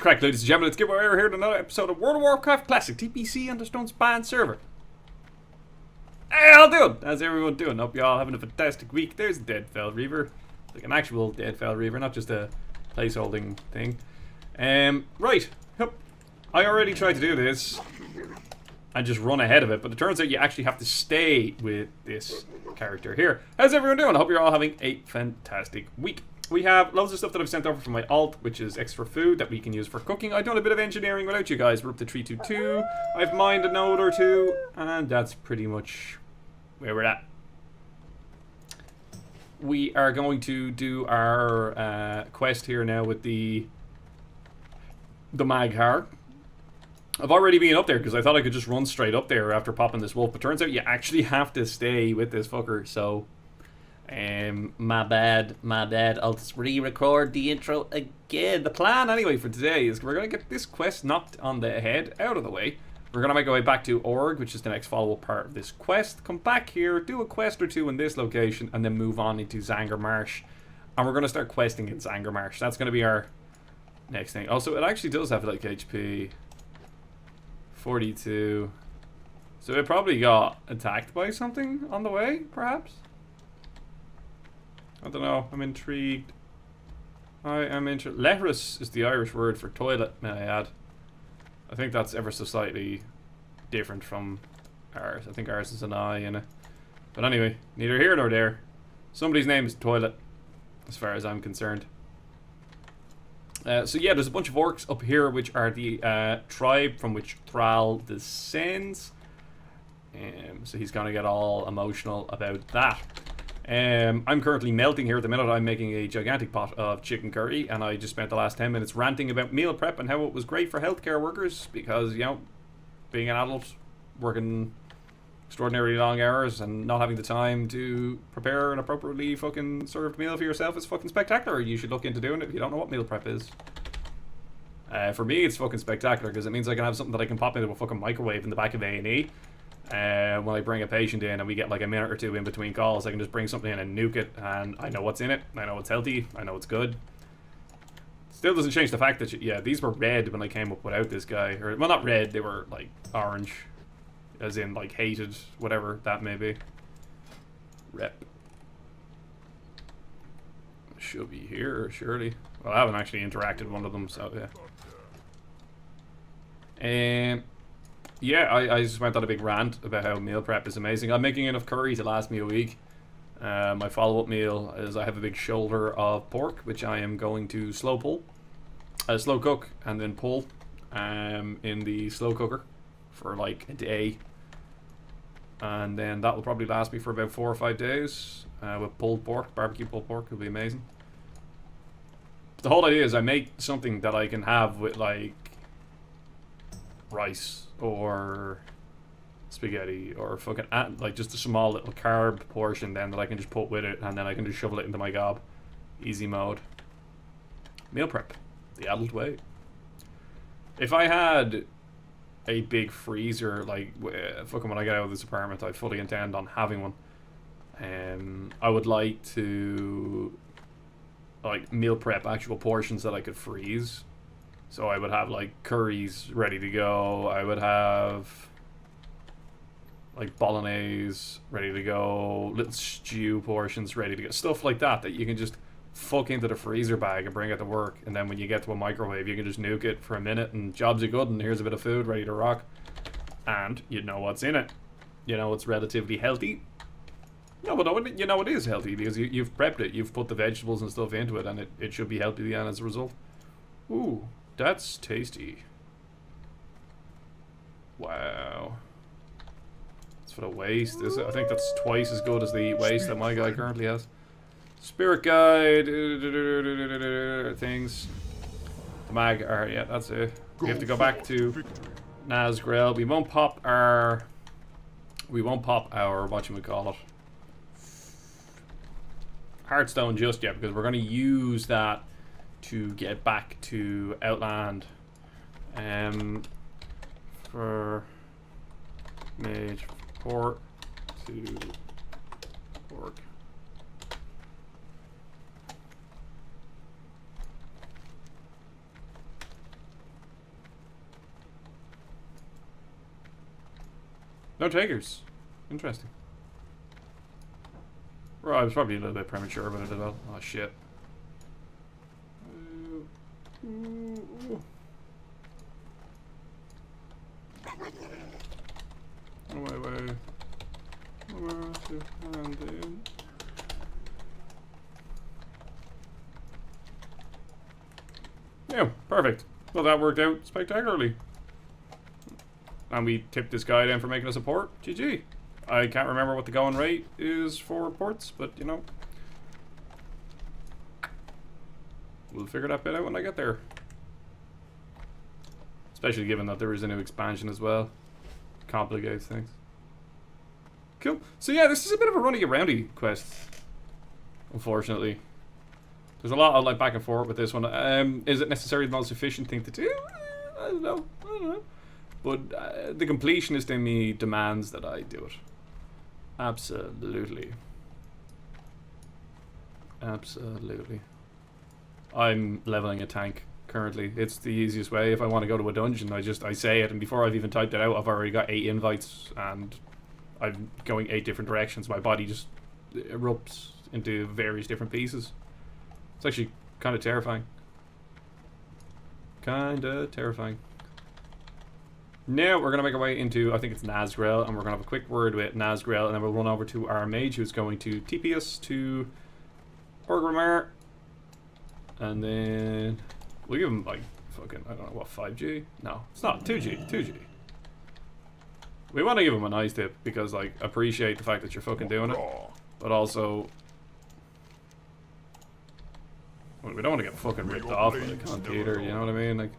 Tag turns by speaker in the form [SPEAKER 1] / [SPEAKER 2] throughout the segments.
[SPEAKER 1] the crack, ladies and gentlemen? It's Gibboeire here to another episode of World of Warcraft Classic TPC on the Stone Span server. Hey, how doing? How's everyone doing? Hope you all having a fantastic week. There's a dead fell reaver, like an actual dead fell reaver, not just a placeholding thing. Right. Yep. I already tried to do this and just run ahead of it, but it turns out you actually have to stay with this character here. How's everyone doing? I hope you're all having a fantastic week. We have loads of stuff that I've sent over from my alt, which is extra food that we can use for cooking. I've done a bit of engineering without you guys. We're up to 322. I've mined a node or two, and that's pretty much where we're at. We are going to do our quest here now with the Maghar. I've already been up there because I thought I could just run straight up there after popping this wolf, but turns out you actually have to stay with this fucker, so... my bad. I'll just re-record the intro again. The plan, anyway, for today is we're going to get this quest knocked on the head out of the way. We're going to make our way back to Org, which is the next follow-up part of this quest. Come back here, do a quest or two in this location, and then move on into Zanger Marsh. And we're going to start questing in Zanger Marsh. That's going to be our next thing. Also, it actually does have, like, HP 42. So it probably got attacked by something on the way, perhaps? I don't know. I'm intrigued. I am intrigued. Leprous is the Irish word for toilet, may I add. I think that's ever so slightly different from ours. I think ours is an I in it. But anyway, neither here nor there. Somebody's name is Toilet, as far as I'm concerned. So yeah, there's a bunch of orcs up here, which are the tribe from which Thrall descends. So he's gonna get all emotional about that. I'm currently melting here at the minute. I'm making a gigantic pot of chicken curry, and I just spent the last 10 minutes ranting about meal prep and how it was great for healthcare workers because, you know, being an adult, working extraordinarily long hours and not having the time to prepare an appropriately fucking served meal for yourself is fucking spectacular. You should look into doing it if you don't know what meal prep is. For me, it's fucking spectacular because it means I can have something that I can pop into a fucking microwave in the back of A&E. When I bring a patient in and we get like a minute or two in between calls, I can just bring something in and nuke it, and I know what's in it, I know it's healthy, I know it's good. Still doesn't change the fact that, yeah, these were red when I came up without this guy. Or, well, not red, they were like orange. As in, like, hated, whatever that may be. Rep. Should be here, surely. Well, I haven't actually interacted with one of them, so yeah. Yeah, I just went on a big rant about how meal prep is amazing. I'm making enough curry to last me a week. My follow-up meal is I have a big shoulder of pork, which I am going to slow cook, and then pull in the slow cooker for like a day. And then that will probably last me for about 4 or 5 days with pulled pork. Barbecue pulled pork will be amazing. But the whole idea is I make something that I can have with like rice or spaghetti or fucking like just a small little carb portion then that I can just put with it, and then I can just shovel it into my gob. Easy mode. Meal prep, the adult way. If I had a big freezer, like fucking when I get out of this apartment, I fully intend on having one. I would like to like meal prep actual portions that I could freeze. So I would have like curries ready to go. I would have like bolognese ready to go. Little stew portions ready to go. Stuff like that that you can just fuck into the freezer bag and bring it to work. And then when you get to a microwave, you can just nuke it for a minute and jobs are good. And here's a bit of food ready to rock. And you know what's in it. You know it's relatively healthy. No, but you know it is healthy because you've prepped it. You've put the vegetables and stuff into it, and it should be healthy and as a result. Ooh. That's tasty. Wow. It's for the waste. I think that's twice as good as the waste that my guy currently has. Spirit guide. Things. The Maghar. Yeah, that's it. We have to go back to Nazgrel. We won't pop our whatchamacallit, Heartstone just yet because we're going to use that to get back to Outland for Mage Port to Org. No takers. Interesting. Well, I was probably a little bit premature about it as well. Oh shit. Wait. Yeah, perfect. Well, that worked out spectacularly. And we tipped this guy down for making us a port. GG. I can't remember what the going rate is for ports, but you know. We'll figure that bit out when I get there. Especially given that there is a new expansion as well. Complicates things. Cool. So yeah, this is a bit of a runny-aroundy quest. Unfortunately. There's a lot of like back and forth with this one. Is it necessarily the most efficient thing to do? I don't know. But the completionist in me demands that I do it. Absolutely. Absolutely. I'm leveling a tank currently. It's the easiest way. If I want to go to a dungeon, I say it, and before I've even typed it out, I've already got 8 invites, and I'm going 8 different directions. My body just erupts into various different pieces. It's actually kind of terrifying. Now we're going to make our way into, I think it's Nazgrel, and we're going to have a quick word with Nazgrel, and then we'll run over to our mage who's going to TP us to Orgrimmar. And then we'll give him like fucking, I don't know what, 5G? No, it's not, 2G. We want to give him a nice tip because like, appreciate the fact that you're fucking doing it, but also well, we don't want to get fucking ripped off by the cunt either, you know what I mean? Like,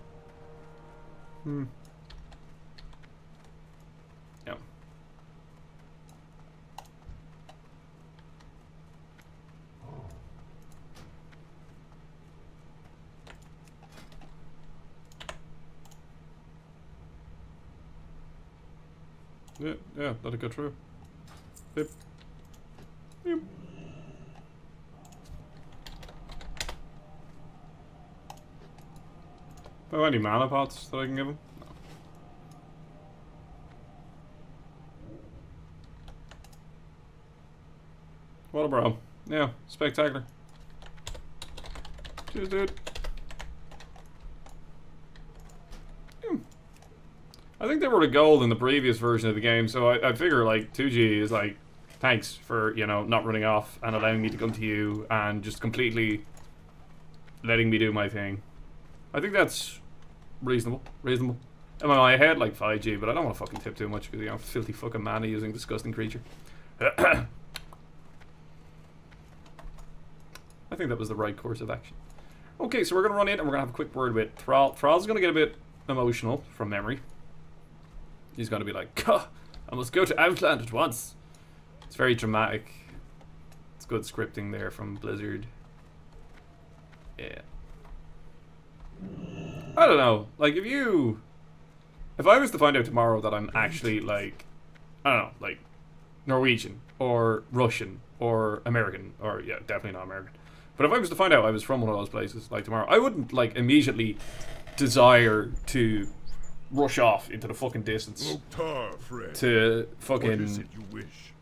[SPEAKER 1] yeah, let it go through. Beep. Beep. Oh, any mana pots that I can give him? No. What a bro. Yeah, spectacular. Cheers, dude. I think they were the gold in the previous version of the game, so I figure like 2G is like, thanks for, you know, not running off and allowing me to come to you and just completely letting me do my thing. I think that's reasonable. In my head, like 5G, but I don't want to fucking tip too much because, you know, filthy fucking mana using disgusting creature. I think that was the right course of action. Okay, so we're going to run in and we're going to have a quick word with Thrall. Thrall's going to get a bit emotional from memory. He's going to be like, I must go to Outland at once. It's very dramatic. It's good scripting there from Blizzard. Yeah. I don't know. Like, if I was to find out tomorrow that I'm actually, like, I don't know, like, Norwegian, or Russian, or American, or, yeah, definitely not American. But if I was to find out I was from one of those places, like, tomorrow, I wouldn't, like, immediately desire to rush off into the fucking distance to fucking... What is it you wish?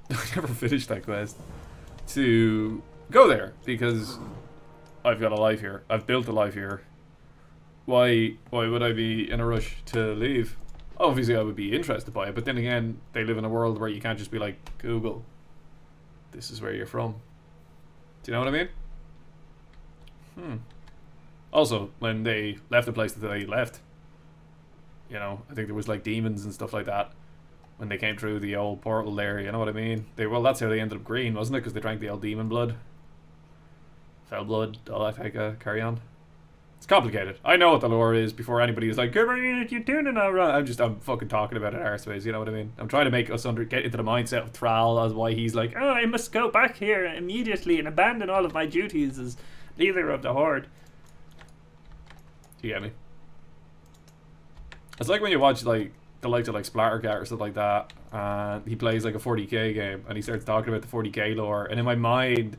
[SPEAKER 1] I never finished that quest. To go there, because I've got a life here. I've built a life here. Why would I be in a rush to leave? Obviously I would be interested by it, but then again, they live in a world where you can't just be like, Google, this is where you're from. Do you know what I mean? Also, when they left the place that they left, you know, I think there was like demons and stuff like that when they came through the old portal there, you know what I mean? Well, that's how they ended up green, wasn't it? Because they drank the old demon blood. Fell blood, all that type of carry on. It's complicated. I know what the lore is before anybody is like, you're doing it all wrong. I'm fucking talking about it arseways, you know what I mean? I'm trying to make us get into the mindset of Thrall as why he's like, oh, I must go back here immediately and abandon all of my duties as leader of the Horde. Do you get me? It's like when you watch like the likes of like Splattercat or stuff like that, and he plays like a 40k game and he starts talking about the 40k lore, and in my mind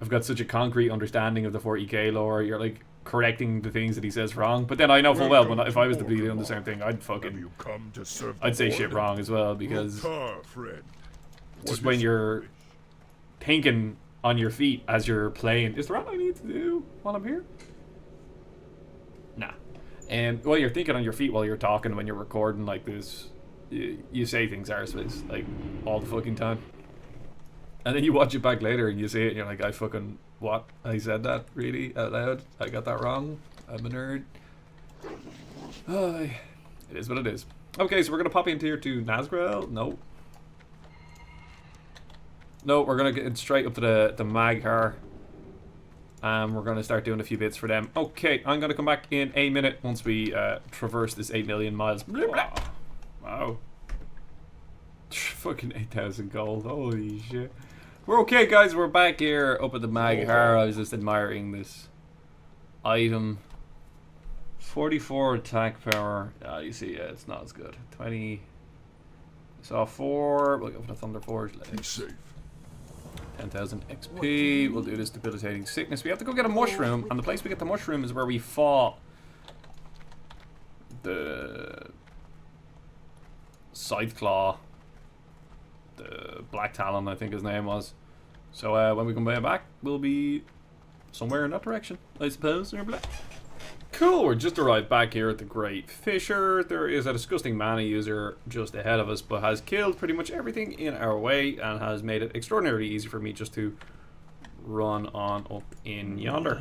[SPEAKER 1] I've got such a concrete understanding of the 40k lore. You're like, correcting the things that he says wrong. But then I know full well when if I was to be doing the same thing, I'd say shit wrong as well, because just when you're thinking on your feet as you're playing, is there what I need to do while I'm here? Nah. And while you're thinking on your feet while you're talking, when you're recording like this, you say things arseways, like, all the fucking time. And then you watch it back later and you say it and you're like, I fucking, what? I said that? Really? Out loud? I got that wrong? I'm a nerd. It is what it is. Okay, so we're going to pop into here to Nazgrel? No. No, we're going to get straight up to the Mag'har. We're going to start doing a few bits for them. Okay, I'm going to come back in a minute once we traverse this 8 million miles. Blah, blah. Wow. Fucking 8,000 gold. Holy shit. We're okay, guys. We're back here up at the Mag'har. I was just admiring this item. 44 attack power. You see, yeah, it's not as good. 20. Saw 4. We'll go for the Thunder Forge. Be safe. 10,000 XP. We'll do this debilitating sickness. We have to go get a mushroom, and the place we get the mushroom is where we fought the Scytheclaw, the Black Talon, I think his name was. So when we come back, we'll be somewhere in that direction, I suppose. Cool, we're just arrived back here at the Great Fissure. There is a disgusting mana user just ahead of us, but has killed pretty much everything in our way and has made it extraordinarily easy for me just to run on up in yonder.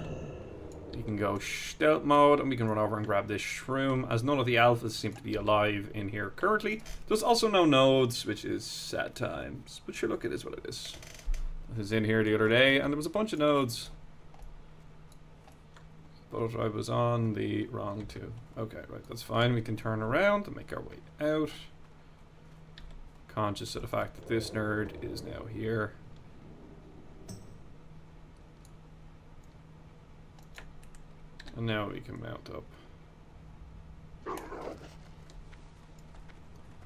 [SPEAKER 1] We can go stealth mode and we can run over and grab this shroom, as none of the alphas seem to be alive in here currently. There's also no nodes, which is sad times, but sure, look, it is what it is. I was in here the other day and there was a bunch of nodes, but I was on the wrong two. Okay, right, that's fine. We can turn around and make our way out, conscious of the fact that this nerd is now here. And now we can mount up.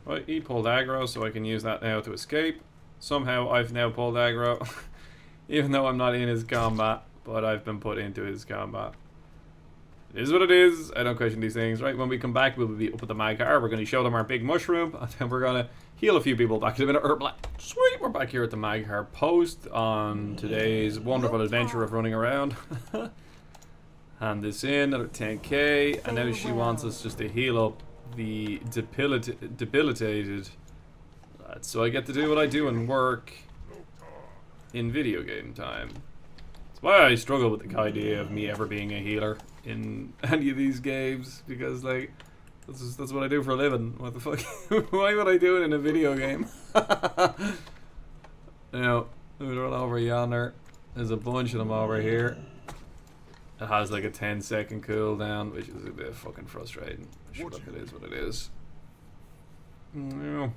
[SPEAKER 1] Right, he pulled aggro, so I can use that now to escape. Somehow I've now pulled aggro, even though I'm not in his combat, but I've been put into his combat. It is what it is. I don't question these things. Right, when we come back, we'll be up at the Mag'har. We're going to show them our big mushroom, and then we're going to heal a few people back in a minute. Sweet, we're back here at the Mag'har post on today's wonderful adventure of running around. Hand this in, another 10k, and now she wants us just to heal up the debilitated lads. So I get to do what I do and work in video game time. That's why I struggle with the idea of me ever being a healer in any of these games, because like that's what I do for a living. What the fuck? Why would I do it in a video game? Now, let me run over yonder. There's a bunch of them over here. It has like a 10-second cooldown, which is a bit fucking frustrating. Sure, look, it is what it is. No.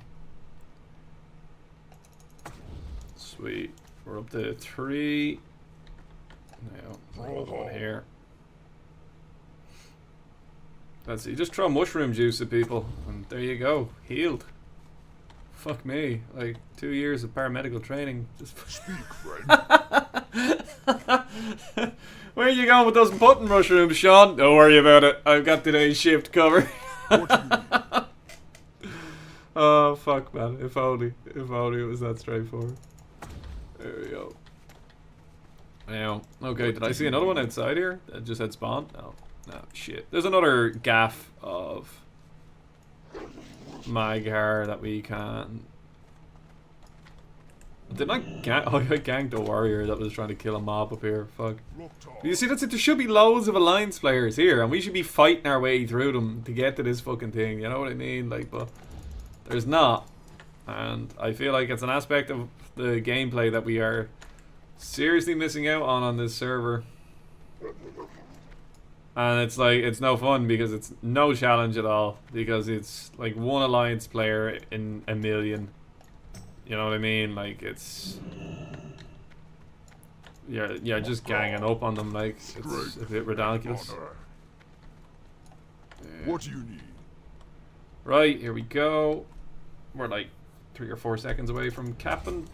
[SPEAKER 1] Sweet. We're up to 3. Now, another one here. That's it. You just throw mushroom juice at people, and there you go. Healed. Fuck me. Like 2 years of paramedical training. Just speak, friend. Where you going with those button mushrooms, Sean? Don't worry about it. I've got today's shift covered. Oh, fuck, man. If only it was that straightforward. There we go. Now, okay, did I see another one outside here? That just had spawn? No. No, shit. There's another gaff of Mag'har that we can... Didn't I gank? Oh, I ganked a warrior that was trying to kill a mob up here. Fuck. You see, that's it. There should be loads of alliance players here, and we should be fighting our way through them to get to this fucking thing. You know what I mean? Like, but there's not, and I feel like it's an aspect of the gameplay that we are seriously missing out on this server. And it's like, it's no fun because it's no challenge at all, because it's like one alliance player in a million. You know what I mean? Like, it's... Yeah, just ganging up on them, like, it's a bit ridiculous.
[SPEAKER 2] What do you need?
[SPEAKER 1] Right, here we go. We're like 3 or 4 seconds away from finishing.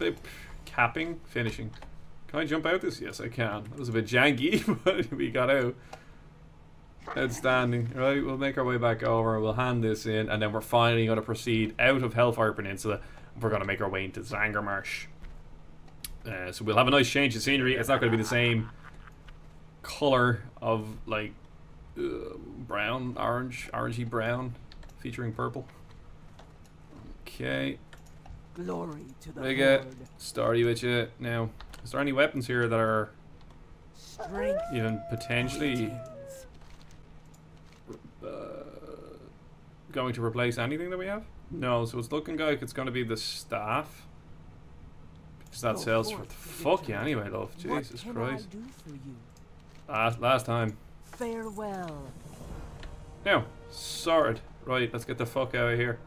[SPEAKER 1] Can I jump out this? Yes, I can. That was a bit janky, but we got out. Outstanding. Right, we'll make our way back over. We'll hand this in, and then we're finally going to proceed out of Hellfire Peninsula. We're going to make our way into Zangarmarsh. So we'll have a nice change of scenery. It's not going to be the same color of like brown, orangey brown, featuring purple. Okay.
[SPEAKER 2] Glory to the
[SPEAKER 1] Big
[SPEAKER 2] Lord.
[SPEAKER 1] starty with you now. Is there any weapons here that are
[SPEAKER 2] Strength
[SPEAKER 1] even potentially going to replace anything that we have? No, so it's looking like it's going to be the staff. Because that sells for fuck yeah anyway, love. Jesus Christ. Last time.
[SPEAKER 2] Farewell.
[SPEAKER 1] Now, sorted. Right, let's get the fuck out of here.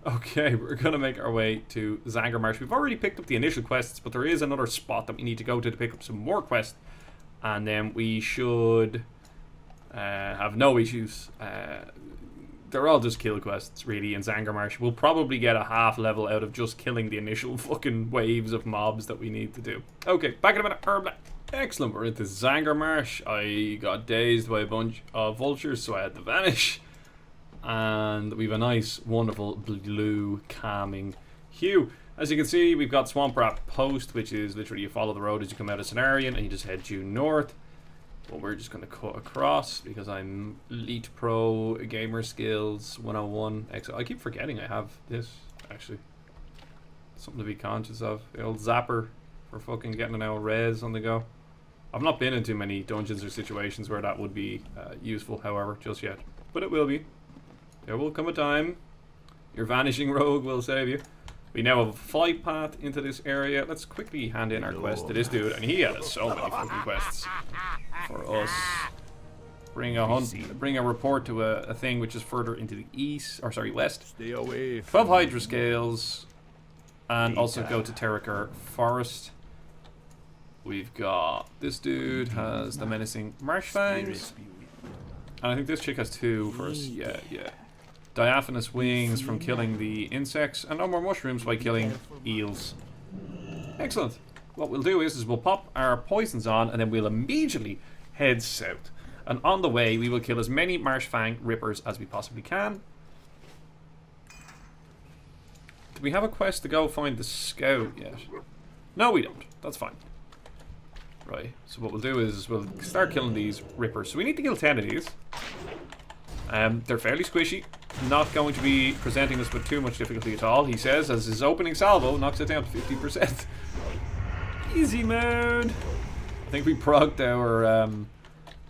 [SPEAKER 1] Okay, we're going to make our way to Zangarmarsh. We've already picked up the initial quests, but there is another spot that we need to go to pick up some more quests. And then we should have no issues. They're all just kill quests, really, in Zangarmarsh. We'll probably get a half level out of just killing the initial fucking waves of mobs that we need to do. Okay, back in a minute. Excellent, we're into Zangarmarsh. I got dazed by a bunch of vultures, so I had to vanish. And we have a nice, wonderful, blue, calming hue. As you can see, we've got Swamp Rat Post, which is literally you follow the road as you come out of Cenarian, and you just head due north. But we're just going to cut across because I'm Elite Pro Gamer Skills 101. I keep forgetting I have this, actually. Something to be conscious of. The old zapper for fucking getting an old res on the go. I've not been in too many dungeons or situations where that would be useful, however, just yet. But it will be. There will come a time. Your vanishing rogue will save you. We now have a flight path into this area. Let's quickly hand in our quest to this dude, and he has so many fucking quests for us. Bring a report to a thing which is further into the east, or sorry, west.
[SPEAKER 3] Stay away.
[SPEAKER 1] 12 Hydra scales, and also go to Terraker Forest. We've got this dude has the menacing marsh fangs, and I think this chick has 2 for us. Yeah. Diaphanous wings from killing the insects, and no more mushrooms by killing eels. Excellent. What we'll do is we'll pop our poisons on, and then we'll immediately head south. And on the way, we will kill as many marsh fang rippers as we possibly can. Do we have a quest to go find the scout yet? No, we don't. That's fine. Right. So what we'll do is we'll start killing these rippers. So we need to kill 10 of these. They're fairly squishy. Not going to be presenting us with too much difficulty at all, he says, as his opening salvo knocks it down to 50%. Easy mode. I think we progged our...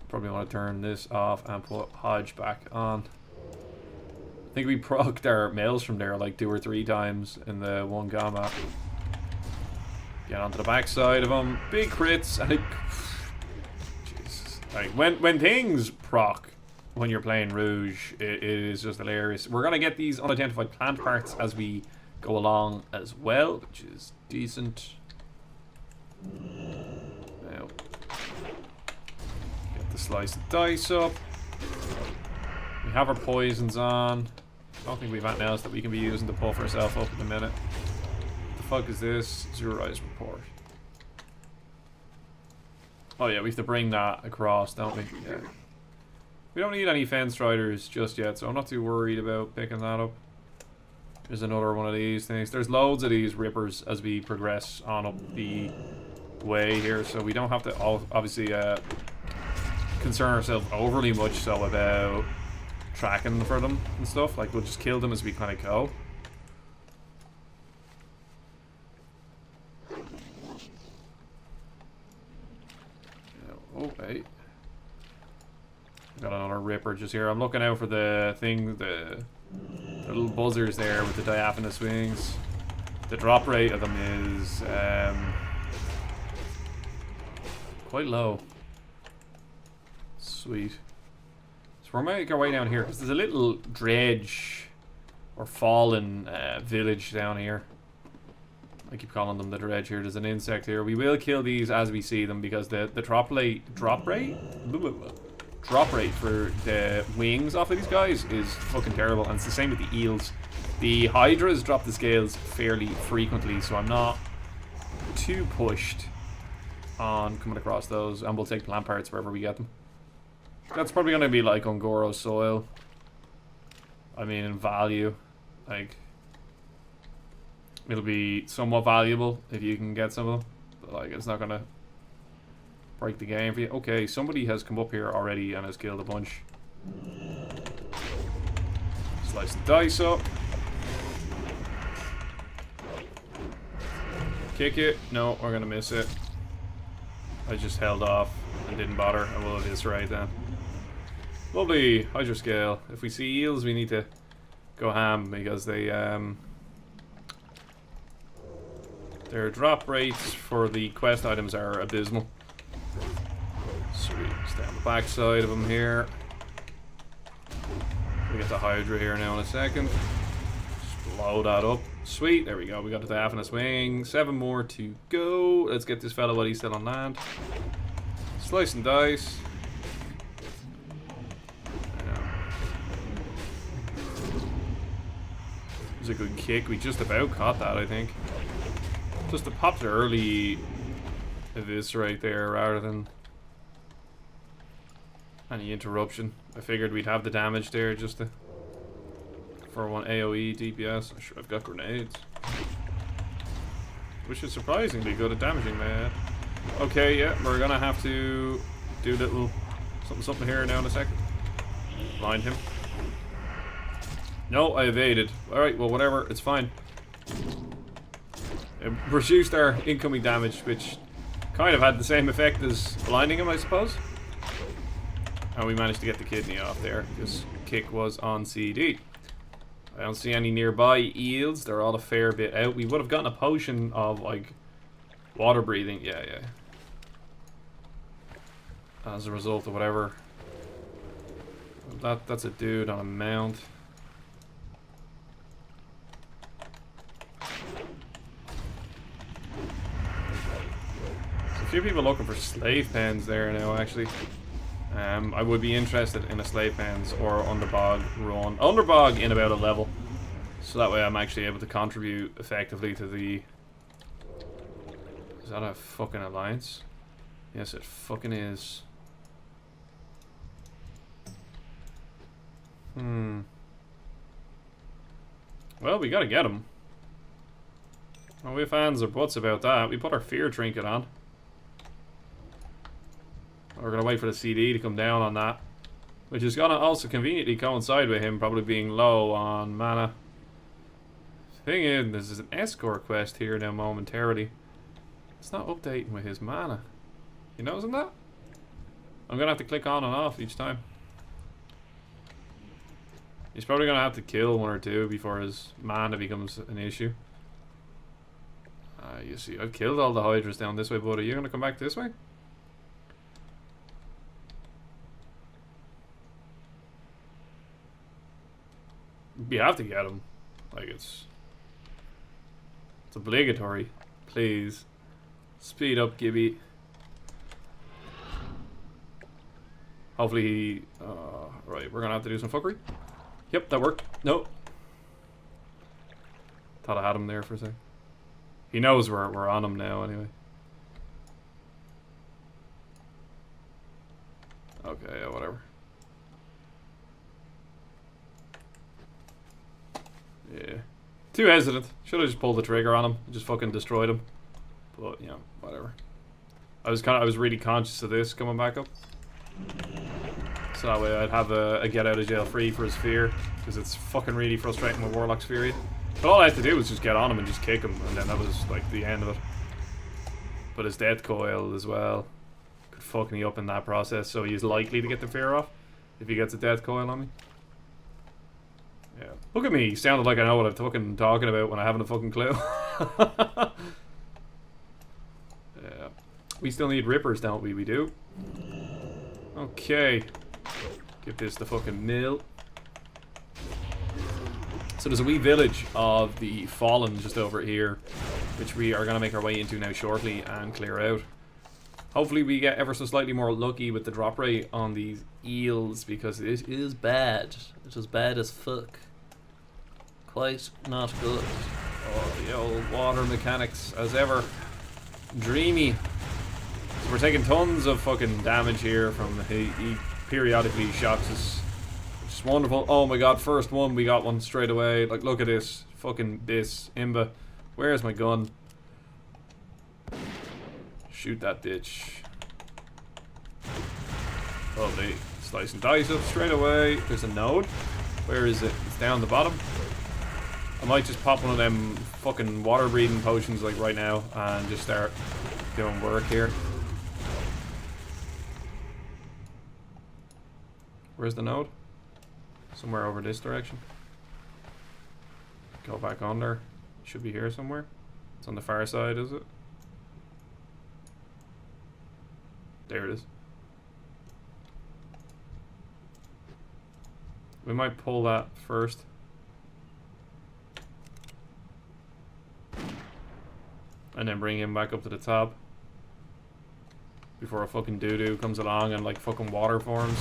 [SPEAKER 1] probably want to turn this off and put Hodge back on. I think we procced our males from there like 2 or 3 times in the one combat. Get onto the backside of them. Big crits and it... Jesus. Like, when things proc when you're playing Rouge, it is just hilarious. We're going to get these unidentified plant parts as we go along as well, which is decent. Now, get the slice of dice up. We have our poisons on. I don't think we've anything else that we can be using to puff ourselves up in a minute. What the fuck is this? Zero Eyes Report. Oh yeah, we have to bring that across, don't we? Yeah. We don't need any fence riders just yet, so I'm not too worried about picking that up. There's another one of these things. There's loads of these rippers as we progress on up the way here, so we don't have to obviously concern ourselves overly much so about tracking for them and stuff. Like, we'll just kill them as we kind of go. Oh, wait. Got another ripper just here. I'm looking out for the thing, the little buzzers there with the diaphanous wings. The drop rate of them is quite low. Sweet. So we're making our way down here because there's a little dredge or fallen village down here. I keep calling them the dredge here. There's an insect here. We will kill these as we see them because the drop rate for the wings off of these guys is fucking terrible, and it's the same with the eels. The hydras drop the scales fairly frequently, so I'm not too pushed on coming across those, and we'll take plant parts wherever we get them. That's probably gonna be like Ungoro soil. I mean, in value, like it'll be somewhat valuable if you can get some of them, but like it's not gonna break the game for you. Okay, somebody has come up here already and has killed a bunch. Slice the dice up. Kick it. No, we're gonna miss it. I just held off and didn't bother. I will this right then. Lovely hydroscale. If we see eels, we need to go ham because they their drop rates for the quest items are abysmal. Sweet. Stay on the back side of them here. We get the Hydra here now in a second. Just blow that up. Sweet. There we go. We got the diaphanous wing. 7 more to go. Let's get this fella while he's still on land. Slice and dice. It was a good kick. We just about caught that, I think. Just to pop the early this right there rather than any interruption. I figured we'd have the damage there just to for one AoE DPS. I'm sure I've got grenades, which is surprisingly good at damaging that. Okay, yeah, we're gonna have to do a little something here now in a second. Blind him. No, I evaded. Alright, well whatever, it's fine. It reduced our incoming damage, which kind of had the same effect as blinding him, I suppose. And we managed to get the kidney off there, because kick was on CD. I don't see any nearby eels, they're all a fair bit out. We would have gotten a potion of, like, water breathing. Yeah, yeah. As a result of whatever. That's a dude on a mount. A few people looking for slave pens there now, actually. I would be interested in a slave pens or underbog run. Underbog in about a level. So that way I'm actually able to contribute effectively to the... Is that a fucking alliance? Yes, it fucking is. Well, we gotta get him. Well, we have fans or butts about that. We put our fear trinket on. We're going to wait for the CD to come down on that. Which is going to also conveniently coincide with him probably being low on mana. Thing is, this is an escort quest here now momentarily. It's not updating with his mana. You noticing that? I'm going to have to click on and off each time. He's probably going to have to kill 1 or 2 before his mana becomes an issue. You see, I've killed all the Hydras down this way, but are you going to come back this way? You have to get him. Like, it's obligatory. Please. Speed up, Gibby. Hopefully he... right, we're gonna have to do some fuckery. Yep, that worked. Nope. Thought I had him there for a sec. He knows we're on him now, anyway. Okay, yeah, whatever. Yeah. Too hesitant. Should have just pulled the trigger on him and just fucking destroyed him. But, you know, whatever. I was really conscious of this coming back up. So that way I'd have a get out of jail free for his fear. Because it's fucking really frustrating with Warlock's Fury. But all I had to do was just get on him and just kick him. And then that was like the end of it. But his death coil as well could fuck me up in that process. So he's likely to get the fear off if he gets a death coil on me. Yeah. Look at me, sounded like I know what I'm fucking talking about when I haven't a fucking clue. Yeah. We still need rippers, don't we? We do. Okay. Give this the fucking mill. So there's a wee village of the Fallen just over here, which we are going to make our way into now shortly and clear out. Hopefully we get ever so slightly more lucky with the drop rate on these eels, because it is bad. It is bad as fuck. Quite not good. Oh, the old water mechanics, as ever. Dreamy. So we're taking tons of fucking damage here from he periodically shocks us. Which is wonderful. Oh my god, first one, we got one straight away. Like, look at this. Fucking this. Imba. Where's my gun? Shoot that bitch. Lovely. Slice and dice up straight away. There's a node. Where is it? It's down the bottom. I might just pop one of them fucking water breathing potions like right now and just start doing work here. Where's the node? Somewhere over this direction. Go back on there. Should be here somewhere. It's on the far side, is it? There it is. We might pull that first. And then bring him back up to the top. Before a fucking doo-doo comes along and like fucking water forms.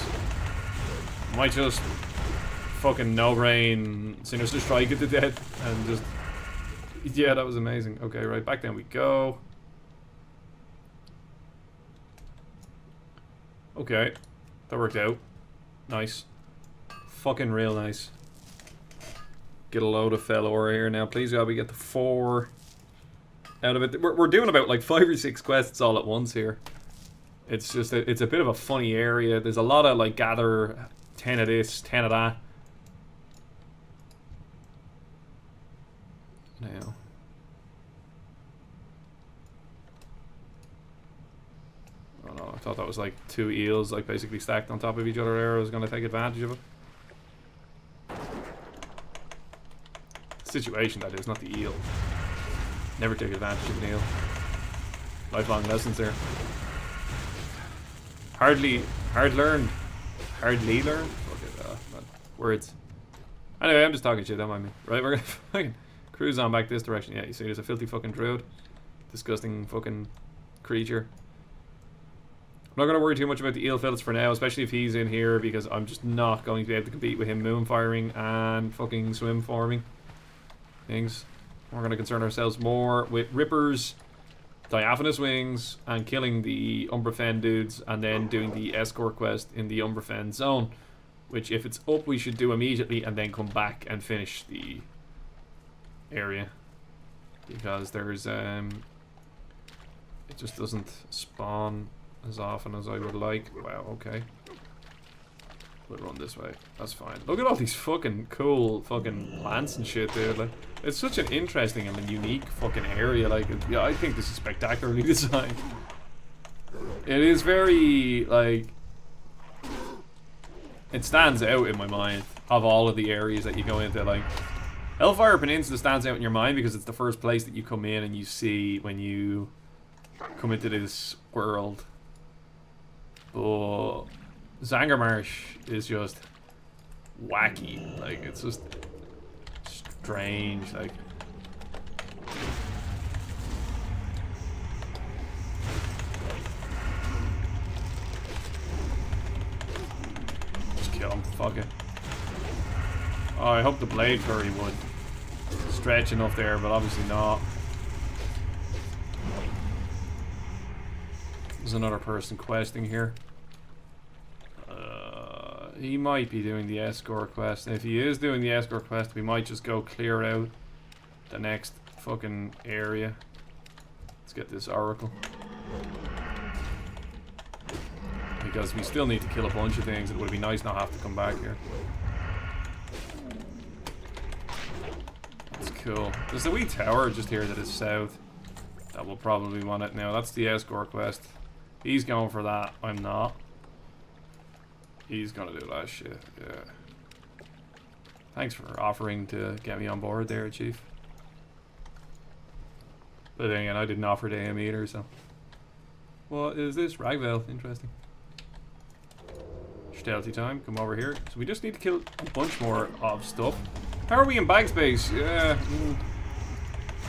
[SPEAKER 1] Might just fucking no-brain Sinister Strike it to death and just... Yeah, that was amazing. Okay, right, back down we go. Okay, that worked out. Nice. Fucking real nice. Get a load of fell ore here now. Please God, we get the 4 out of it. We're doing about like 5 or 6 quests all at once here. It's just, it's a bit of a funny area. There's a lot of like gather 10 of this, 10 of that. Now. Oh no, I thought that was like 2 eels like basically stacked on top of each other there. I was going to take advantage of it. Situation that is, not the eel. Never take advantage of an eel. Lifelong lessons there. Hardly learned. Fuck it, words. Anyway, I'm just talking shit, don't mind me. Right, we're gonna fucking cruise on back this direction. Yeah, you see there's a filthy fucking druid. Disgusting fucking creature. I'm not gonna worry too much about the eel fillets for now, especially if he's in here, because I'm just not going to be able to compete with him moon firing and fucking swim forming things. We're going to concern ourselves more with rippers, diaphanous wings, and killing the Umbrafen dudes, and then doing the escort quest in the Umbrafen zone, which if it's up we should do immediately and then come back and finish the area, because there's it just doesn't spawn as often as I would like. Wow, okay. We'll run this way. That's fine. Look at all these fucking cool fucking plants and shit, dude. Like, it's such an interesting and unique fucking area. Like, yeah, I think this is spectacularly designed. It is very, like... It stands out in my mind of all of the areas that you go into. Like, Hellfire Peninsula stands out in your mind because it's the first place that you come in and you see when you come into this world. But... Zangarmarsh is just wacky. Like, it's just strange. Like, just kill him. Fuck it. Oh, I hope the blade curry would stretch enough there, but obviously not. There's another person questing here. He might be doing the escort quest. If he is doing the escort quest, we might just go clear out the next fucking area. Let's get this oracle. Because we still need to kill a bunch of things. It would be nice not have to come back here. That's cool. There's a wee tower just here that is south. That will probably want it now. That's the escort quest. He's going for that. I'm not. He's gonna do that shit, yeah. Thanks for offering to get me on board there, Chief. But then again, I didn't offer to him either, so. What is this? Ragvale, interesting. Stealthy time, come over here. So we just need to kill a bunch more of stuff. How are we in bag space? Yeah.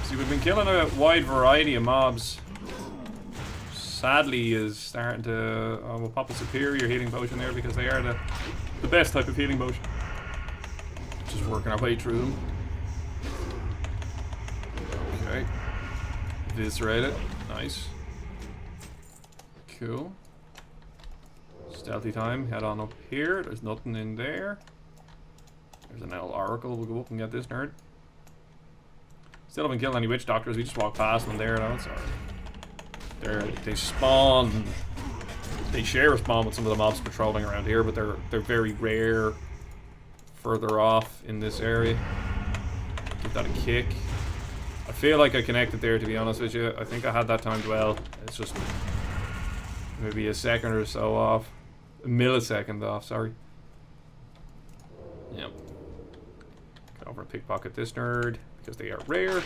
[SPEAKER 1] See, we've been killing a wide variety of mobs. Sadly is starting to... we'll pop a superior healing potion there because they are the best type of healing potion. Just working our way through them. Okay. Eviscerate it. Nice. Cool. Stealthy time. Head on up here. There's nothing in there. There's an old oracle. We'll go up and get this nerd. Still haven't killed any witch doctors. We just walked past them there. No, sorry. They spawn. They share a spawn with some of the mobs patrolling around here, but they're very rare further off in this area. Give that a kick. I feel like I connected there, to be honest with you. I think I had that timed well. It's just maybe a second or so off. A millisecond off, sorry. Yep. Go over and pickpocket this nerd, because they are rare.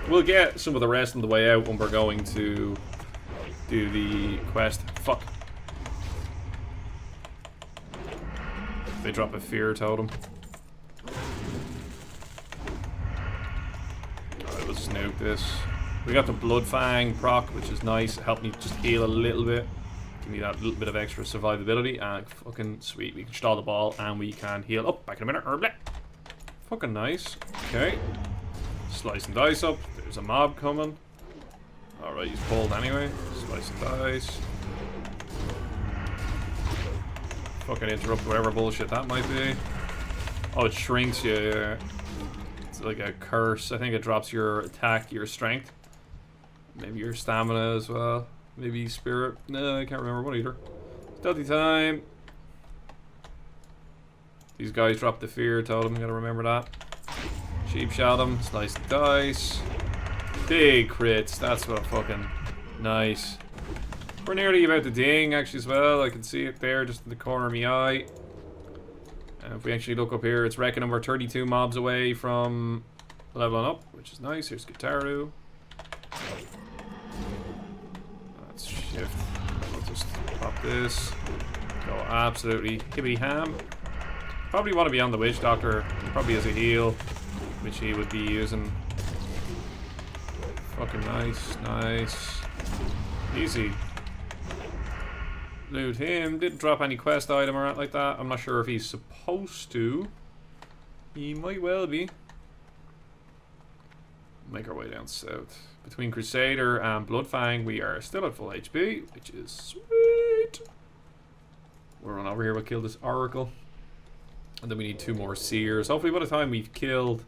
[SPEAKER 1] We'll get some of the rest on the way out when we're going to do the quest. Fuck. They drop a fear totem. Alright, we'll just nuke this. We got the Blood Fang proc, which is nice. It helped me just heal a little bit. Give me that little bit of extra survivability. And fucking sweet. We can stall the ball and we can heal. Oh, back in a minute. Fucking nice. Okay. Slice and dice up. There's a mob coming. Alright, he's pulled anyway. Slice and dice. Fucking interrupt whatever bullshit that might be. Oh, it shrinks you. It's like a curse. I think it drops your attack, your strength. Maybe your stamina as well. Maybe spirit. No, I can't remember what either. Stealthy time. These guys drop the fear totem. Gotta remember that. Cheap shot them. Slice the dice. Big crits. That's what fucking nice. We're nearly about the ding actually as well. I can see it there just in the corner of my eye. And if we actually look up here, it's reckoning we're 32 mobs away from leveling up, which is nice. Here's Gitaru. Let's shift. We'll just pop this. Go absolutely hibbity ham. Probably want to be on the Witch Doctor. He probably has a heal, which he would be using. Fucking nice, nice. Easy. Loot him. Didn't drop any quest item or anything like that. I'm not sure if he's supposed to. He might well be. Make our way down south. Between Crusader and Bloodfang, we are still at full HP, which is sweet. We'll run over here. We'll kill this Oracle. And then we need 2 more Seers. Hopefully by the time we've killed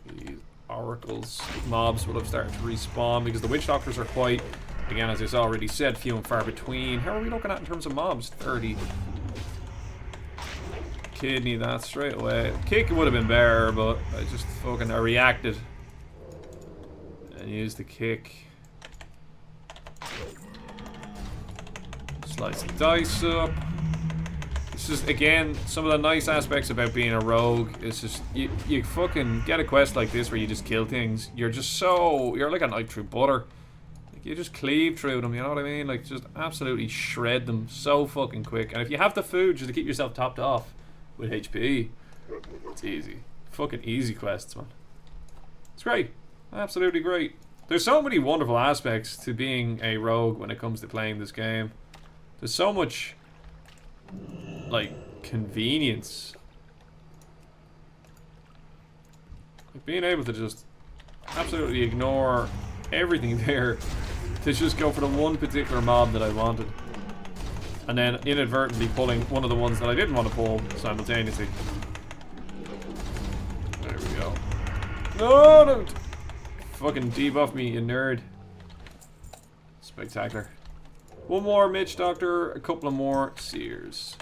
[SPEAKER 1] these Oracles, mobs will have started to respawn, because the Witch Doctors are quite, again, as I already said, few and far between. How are we looking at in terms of mobs? 30. Kidney that straight away. Kick would have been better, but I just fucking reacted and used the kick. Slice the dice up. This is, again, some of the nice aspects about being a rogue. It's just, you fucking get a quest like this where you just kill things. You're just so, you're like a knife through butter. Like, you just cleave through them, you know what I mean? Like, just absolutely shred them so fucking quick. And if you have the food just to keep yourself topped off with HP, it's easy. Fucking easy quests, man. It's great. Absolutely great. There's so many wonderful aspects to being a rogue when it comes to playing this game. There's so much, like, convenience. Like, being able to just absolutely ignore everything there to just go for the one particular mob that I wanted. And then inadvertently pulling one of the ones that I didn't want to pull simultaneously. There we go. No, don't fucking debuff me, you nerd. Spectacular. One more Mitch Doctor, a couple of more Seers.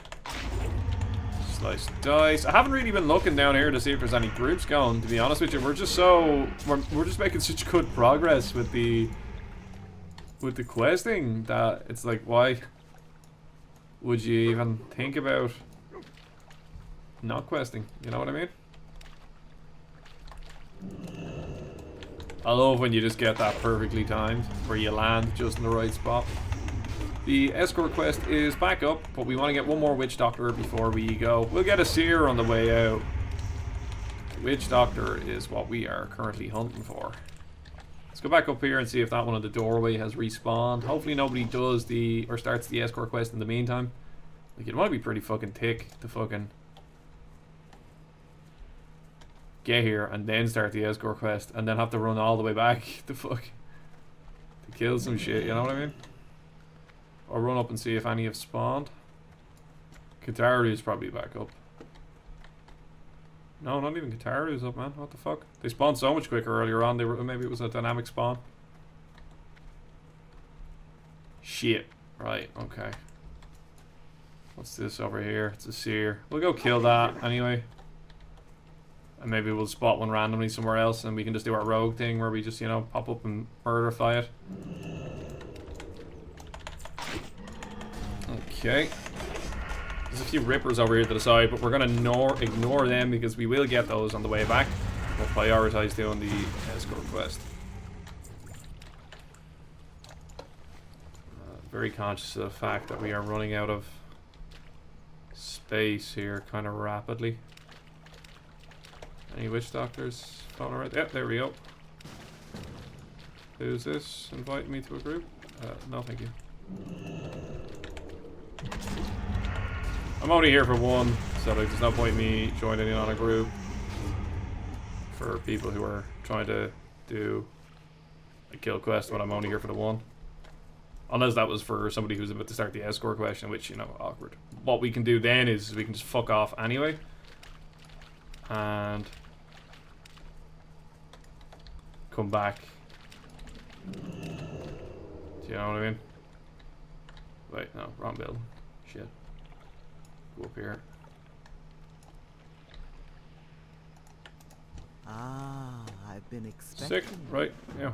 [SPEAKER 1] Slice dice. I haven't really been looking down here to see if there's any groups going, to be honest with you. We're just so we're just making such good progress with the questing that it's like, why would you even think about not questing? You know what I mean? I love when you just get that perfectly timed, where you land just in the right spot. The escort quest is back up, but we want to get one more Witch Doctor before we go. We'll get a Seer on the way out. The Witch Doctor is what we are currently hunting for. Let's go back up here and see if that one on the doorway has respawned. Hopefully nobody does or starts the escort quest in the meantime. Like, you'd want to be pretty fucking thick to fucking get here and then start the escort quest and then have to run all the way back to kill some shit, you know what I mean? I'll run up and see if any have spawned. Kataru is probably back up. No, not even Kataru is up, man. What the fuck? They spawned so much quicker earlier on. They were, maybe it was a dynamic spawn. Shit. Right, okay. What's this over here? It's a seer. We'll go kill that anyway. And maybe we'll spot one randomly somewhere else and we can just do our rogue thing where we just, you know, pop up and murder fly it. Okay. There's a few rippers over here to the side, but we're going to ignore them because we will get those on the way back. We'll prioritize doing the escort quest. Very conscious of the fact that we are running out of space here kind of rapidly. Any witch doctors following around? Yep, there we go. Who's this? Inviting me to a group? No, thank you. I'm only here for one, so like, there's no point in me joining in on a group for people who are trying to do a kill quest when I'm only here for the one. Unless that was for somebody who's about to start the escort question, which, you know, awkward. What we can do then is we can just fuck off anyway. And come back. Do you know what I mean? Wait, no, wrong building. Shit. Go up here.
[SPEAKER 3] Ah, I've been expecting.
[SPEAKER 1] Sick, right, yeah.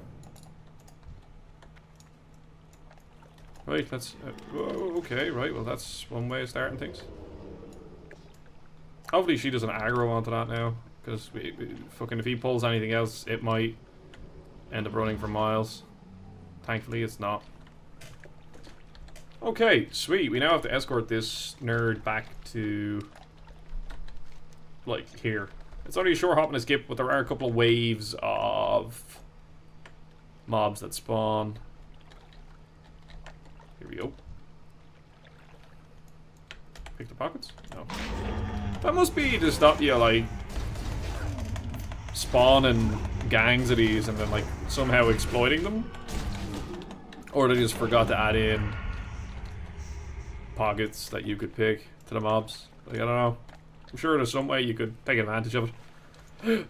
[SPEAKER 1] Right, that's... okay, right, well that's one way of starting things. Hopefully she doesn't aggro onto that now, because fucking if he pulls anything else, it might end up running for miles. Thankfully it's not. Okay, sweet. We now have to escort this nerd back to, like, here. It's only a short hop and a skip, but there are a couple of waves of mobs that spawn. Here we go. Pick the pockets? No. That must be to stop you, like, spawning gangs of these and then, like, somehow exploiting them. Or they just forgot to add in pockets that you could pick to the mobs. Like, I don't know. I'm sure there's some way you could take advantage of it.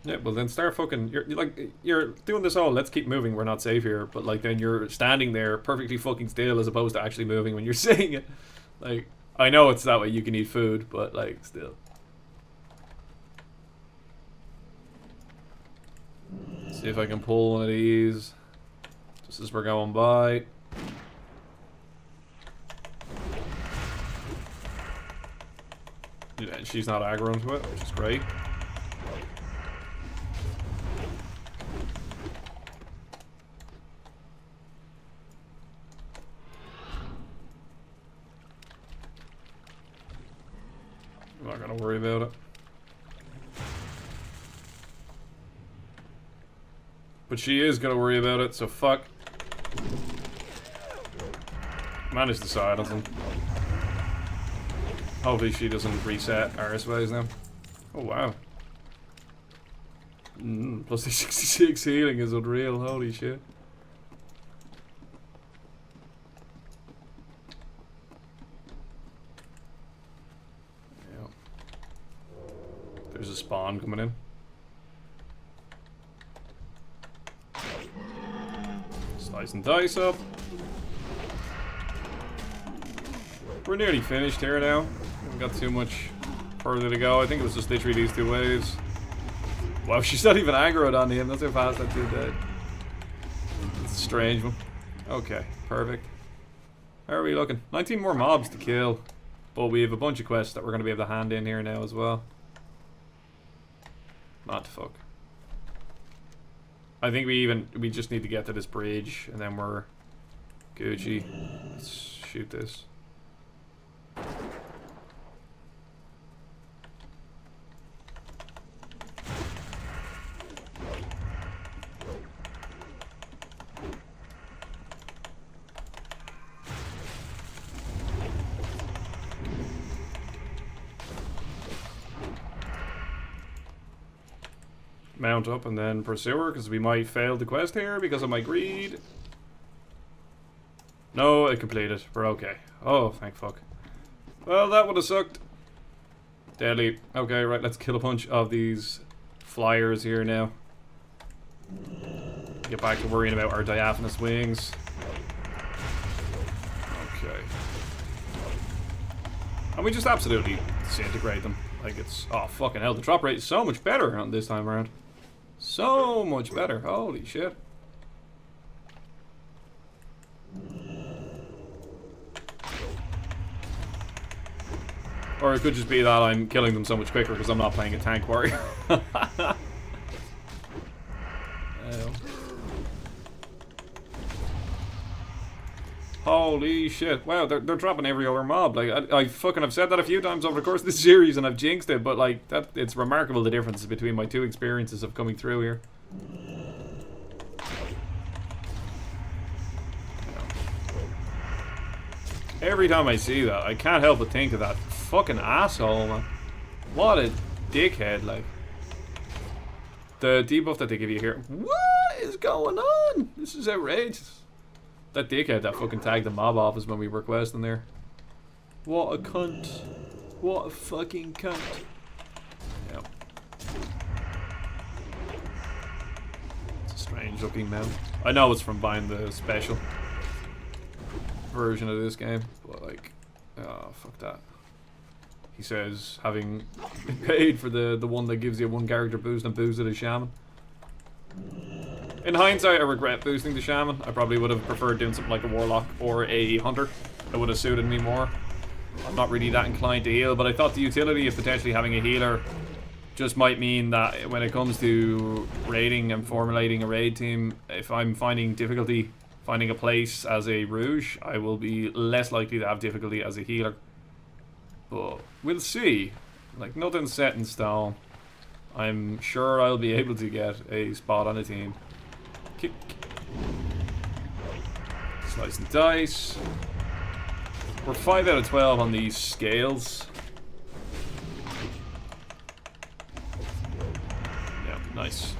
[SPEAKER 1] Yeah, well then start fucking... You're doing this all, let's keep moving, we're not safe here. But, like, then you're standing there perfectly fucking still as opposed to actually moving when you're saying it. Like, I know it's that way you can eat food, but, like, still. See if I can pull one of these just as we're going by. Yeah, she's not aggroing to it, which is great. I'm not gonna worry about it. But she is gonna worry about it, so fuck. Manage to silence him. Hopefully she doesn't reset our space now. Oh wow. Plus the 66 healing is unreal, holy shit. Yeah. There's a spawn coming in. Slice and dice up. We're nearly finished here now. Haven't got too much further to go. I think it was just literally these two waves. Wow, she's not even aggroed on him. That's how fast that dude died. It's a strange one. Okay, perfect. How are we looking? 19 more mobs to kill. But we have a bunch of quests that we're going to be able to hand in here now as well. Not fuck. I think we just need to get to this bridge and then we're Gucci. Let's shoot this. Mount up and then pursue her because we might fail the quest here because of my greed. No, it completed. We're okay. Oh, thank fuck. Well, that would have sucked. Deadly. Okay, right, let's kill a bunch of these flyers here now. Get back to worrying about our diaphanous wings. Okay. And we just absolutely disintegrate them. Like it's... Oh, fucking hell. The drop rate is so much better on this time around. So much better. Holy shit. Or it could just be that I'm killing them so much quicker because I'm not playing a tank warrior. Holy shit. Wow, they're dropping every other mob. Like, I fucking have said that a few times over the course of this series and I've jinxed it, but like, it's remarkable the differences between my two experiences of coming through here. Every time I see that, I can't help but think of that fucking asshole, man. What a dickhead, like. The debuff that they give you here. What is going on? This is outrageous. That dickhead that fucking tagged the mob office when we were questing there. What a cunt. What a fucking cunt. Yeah. It's a strange looking mount. I know it's from buying the special version of this game, but like, oh, fuck that. He says, having paid for the one that gives you one character boost and boosted a shaman. In hindsight, I regret boosting the shaman. I probably would have preferred doing something like a warlock or a hunter. That would have suited me more. I'm not really that inclined to heal, but I thought the utility of potentially having a healer just might mean that when it comes to raiding and formulating a raid team, if I'm finding difficulty finding a place as a Rouge, I will be less likely to have difficulty as a healer. But we'll see. Like, nothing's set in stone. I'm sure I'll be able to get a spot on a team. Kick. Slice and dice. We're 5 out of 12 on these scales. Yeah, nice.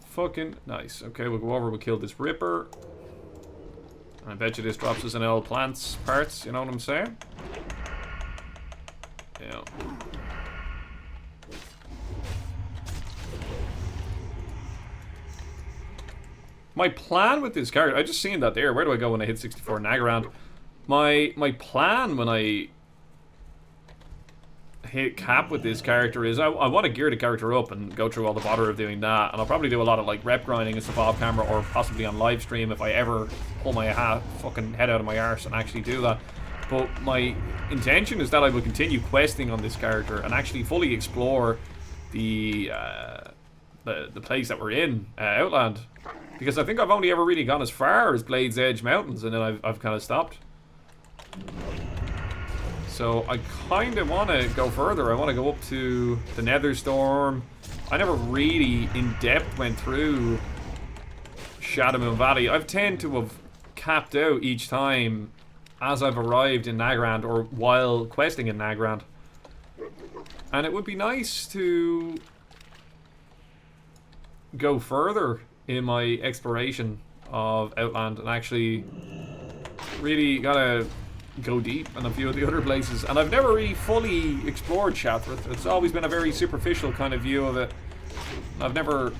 [SPEAKER 1] Fucking nice. Okay, we'll go over, we'll kill this Ripper. I bet you this drops us an L plants parts, you know what I'm saying? Yeah. My plan with this character, I just seen that there. Where do I go when I hit 64 Nagarand? My plan when I hit cap with this character is I want to gear the character up and go through all the bother of doing that, and I'll probably do a lot of like rep grinding and stuff off camera or possibly on live stream if I ever pull my fucking head out of my arse and actually do that. But my intention is that I will continue questing on this character and actually fully explore the place that we're in, Outland, because I think I've only ever really gone as far as Blade's Edge Mountains, and then I've kind of stopped. So I kind of want to go further. I want to go up to the Netherstorm. I never really in depth went through Shadowmoon Valley. I've tend to have capped out each time as I've arrived in Nagrand or while questing in Nagrand. And it would be nice to go further in my exploration of Outland and actually really gotta go deep in a few of the other places. And I've never really fully explored Shattrath. It's always been a very superficial kind of view of it. I've never...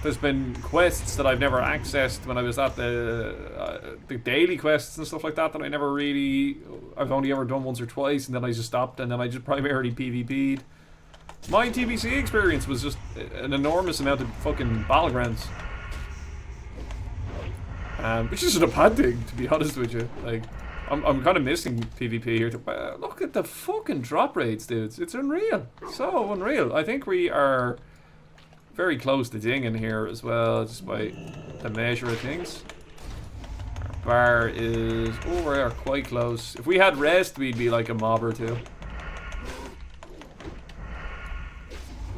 [SPEAKER 1] There's been quests that I've never accessed when I was at the daily quests and stuff like that I never really... I've only ever done once or twice, and then I just stopped, and then I just primarily PvP'd. My TBC experience was just an enormous amount of fucking battlegrounds. Which isn't a bad thing, to be honest with you. Like, I'm kind of missing PvP here. Look at the fucking drop rates, dudes. It's unreal. So unreal. I think we are very close to dinging here as well, just by the measure of things. Our bar is... Oh, we are quite close. If we had rest, we'd be like a mob or two.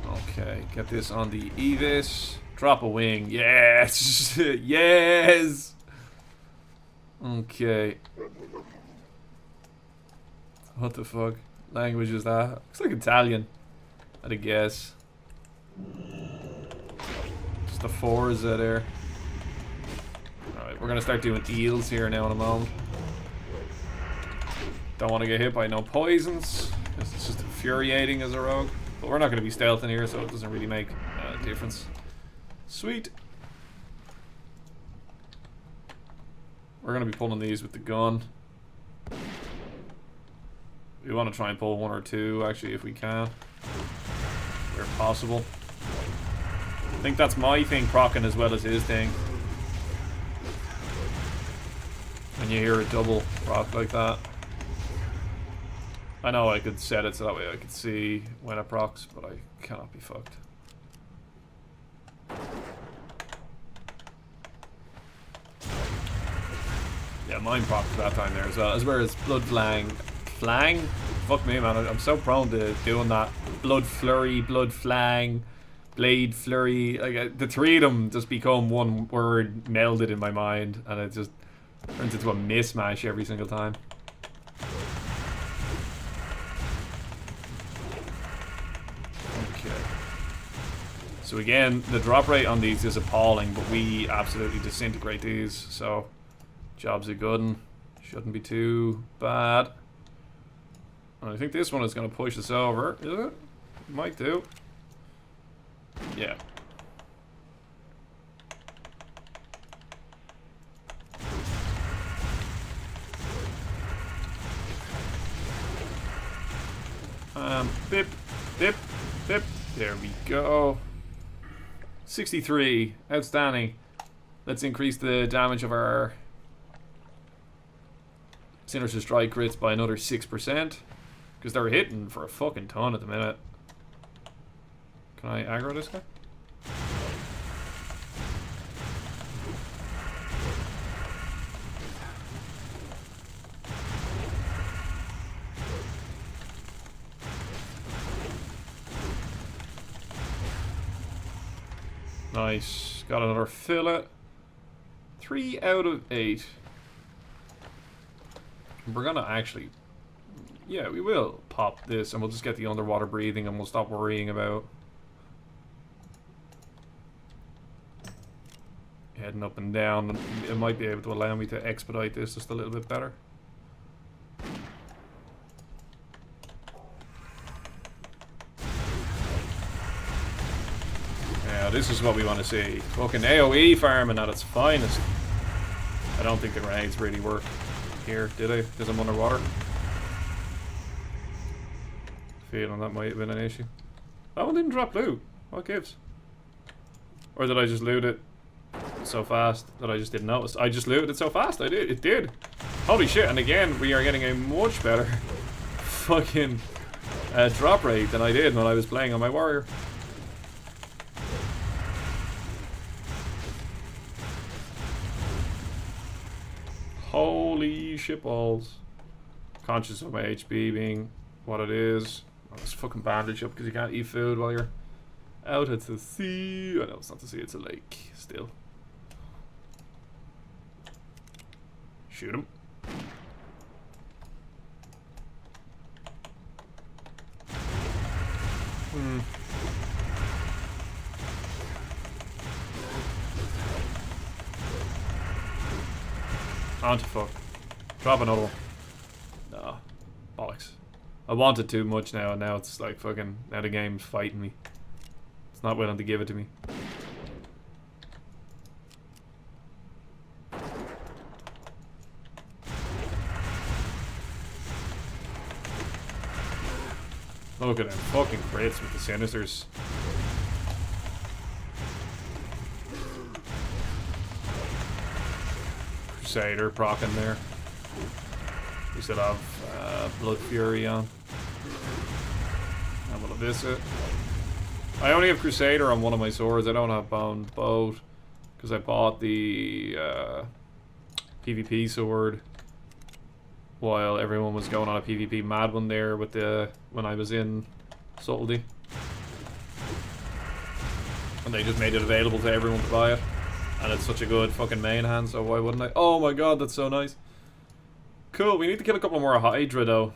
[SPEAKER 1] Okay, get this on the Evis. Drop a wing. Yes! Yes! Okay. What the fuck language is that? Looks like Italian, I'd guess. Just the Forza there. Alright, Right, we're gonna start doing eels here now in a moment. Don't want to get hit by no poisons, because it's just infuriating as a rogue. But we're not going to be stealthing here, so it doesn't really make a difference. Sweet. We're going to be pulling these with the gun. We want to try and pull one or two, actually, if we can. Where possible. I think that's my thing proccing as well as his thing. When you hear a double proc like that. I know I could set it so that way I could see when it procs, but I cannot be fucked. Yeah, mine procs that time there as well. As well as Blood Flang. Flang? Fuck me, man. I'm so prone to doing that. Blood Flurry, Blood Flang, Blade Flurry. Like, the three of them just become one word melded in my mind, and it just turns into a mismatch every single time. So again, the drop rate on these is appalling, but we absolutely disintegrate these, so job's a good one. Shouldn't be too bad. And I think this one is going to push us over, is it? Might do. Yeah. Bip, bip, bip. There we go. 63. Outstanding. Let's increase the damage of our Sinister Strike crits by another 6%. Because they're hitting for a fucking ton at the minute. Can I aggro this guy? Nice. Got another fillet. 3 out of 8. We're gonna actually... Yeah, we will pop this and we'll just get the underwater breathing and we'll stop worrying about heading up and down. It might be able to allow me to expedite this just a little bit better. Yeah, this is what we want to see. Fucking AoE farming at its finest. I don't think the grenades really work here, did they? Because I'm underwater. Feeling that might have been an issue. That one didn't drop loot. What gives? Or did I just loot it so fast that I just didn't notice? I just looted it so fast. I did. It did. Holy shit. And again, we are getting a much better fucking drop rate than I did when I was playing on my warrior. Holy shitballs. Conscious of my HP being what it is. Oh, let's fucking bandage up because you can't eat food while you're out at the sea. I know it's not the sea, it's a lake still. Shoot him. On to fuck. Drop another one. No. Bollocks. I wanted too much now, and now it's like fucking... Now the game's fighting me. It's not willing to give it to me. Look at them fucking crits with the Sinisters. Crusader procking there. We still have Blood Fury on. I'm gonna visit. I only have Crusader on one of my swords. I don't have Bound Boat because I bought the PvP sword while everyone was going on a PvP mad one there with the when I was in Subtlety, and they just made it available to everyone to buy it. And it's such a good fucking main hand, so why wouldn't I? Oh my god, that's so nice. Cool, we need to kill a couple more Hydra though.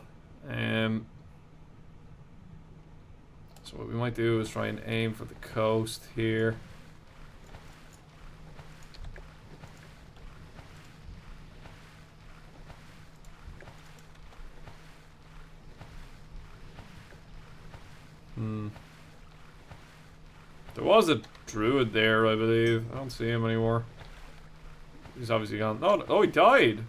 [SPEAKER 1] So what we might do is try and aim for the coast here. There was a druid there, I believe. I don't see him anymore. He's obviously gone. No, oh, he died.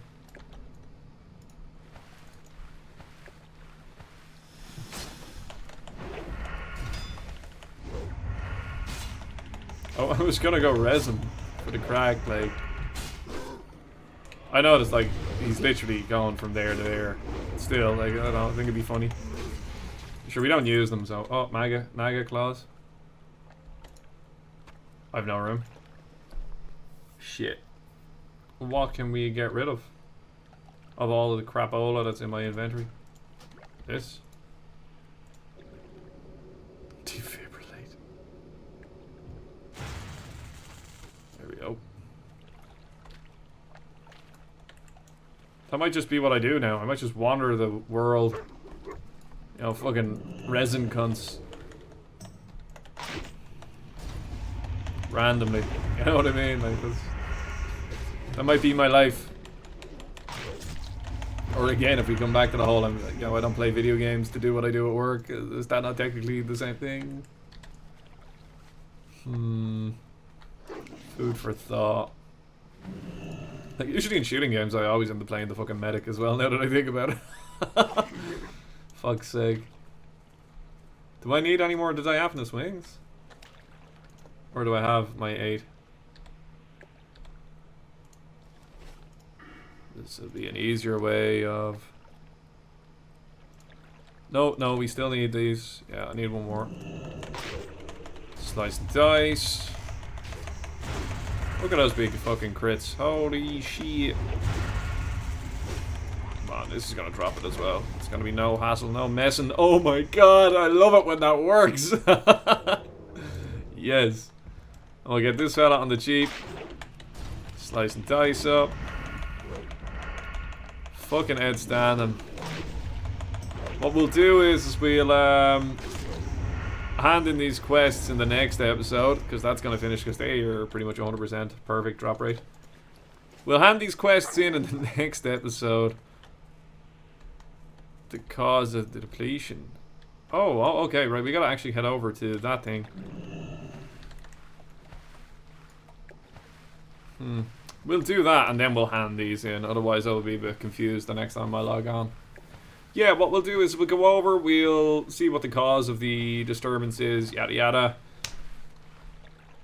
[SPEAKER 1] Oh, I was gonna go resin for the crack, like. I noticed, like, he's literally going from there to there. Still, like, I don't know, I think it'd be funny. Sure, we don't use them, so. Oh, Naga claws. I've no room. Shit. What can we get rid of? Of all of the crapola that's in my inventory? This? Defibrillate. There we go. That might just be what I do now. I might just wander the world. You know, fucking resin cunts. Randomly. You know what I mean? Like, that might be my life. Or again, if we come back to the whole, I'm like, you know, I don't play video games to do what I do at work. Is that not technically the same thing? Food for thought. Like, usually in shooting games, I always end up playing the fucking medic as well, now that I think about it. Fuck's sake. Do I need any more diaphanous wings? Or do I have my 8? This would be an easier way of... No, we still need these. Yeah, I need one more. Slice and dice. Look at those big fucking crits. Holy shit. Come on, this is gonna drop it as well. It's gonna be no hassle, no messing. Oh my god, I love it when that works. Yes. I'll get this fella on the cheap. Slice and dice up. Fucking outstanding. What we'll do is we'll hand in these quests in the next episode, because that's going to finish, because they are pretty much 100% perfect drop rate. We'll hand these quests in the next episode. The cause of the depletion. Oh, okay, right, we gotta actually head over to that thing. We'll do that and then we'll hand these in, otherwise I'll be a bit confused the next time I log on. Yeah, what we'll do is we'll go over, we'll see what the cause of the disturbance is, yada yada.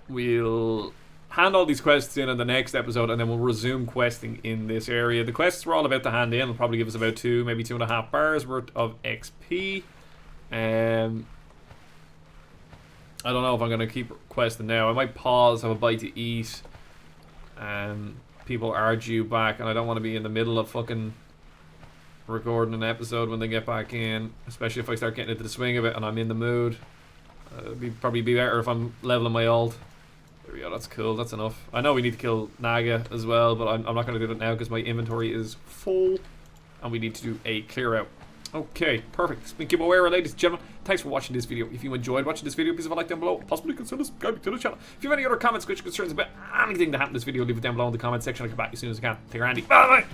[SPEAKER 1] We'll hand all these quests in the next episode and then we'll resume questing in this area. The quests we're all about to hand in will probably give us about 2, maybe 2.5 bars worth of XP. I don't know if I'm going to keep questing now. I might pause, have a bite to eat. People are due back and I don't want to be in the middle of fucking recording an episode when they get back in, especially if I start getting into the swing of it and I'm in the mood. It'd probably be better if I'm leveling my ult. There we go, that's cool, that's enough. I know we need to kill Naga as well, but I'm not going to do that now because my inventory is full and we need to do a clear out. Okay, perfect. It's been Gibboeire, ladies and gentlemen. Thanks for watching this video. If you enjoyed watching this video, please leave a like down below. Possibly consider subscribing to the channel. If you have any other comments, questions, concerns about anything that happened in this video, leave it down below in the comment section. I'll come back as soon as I can. Take care, Andy. Bye bye.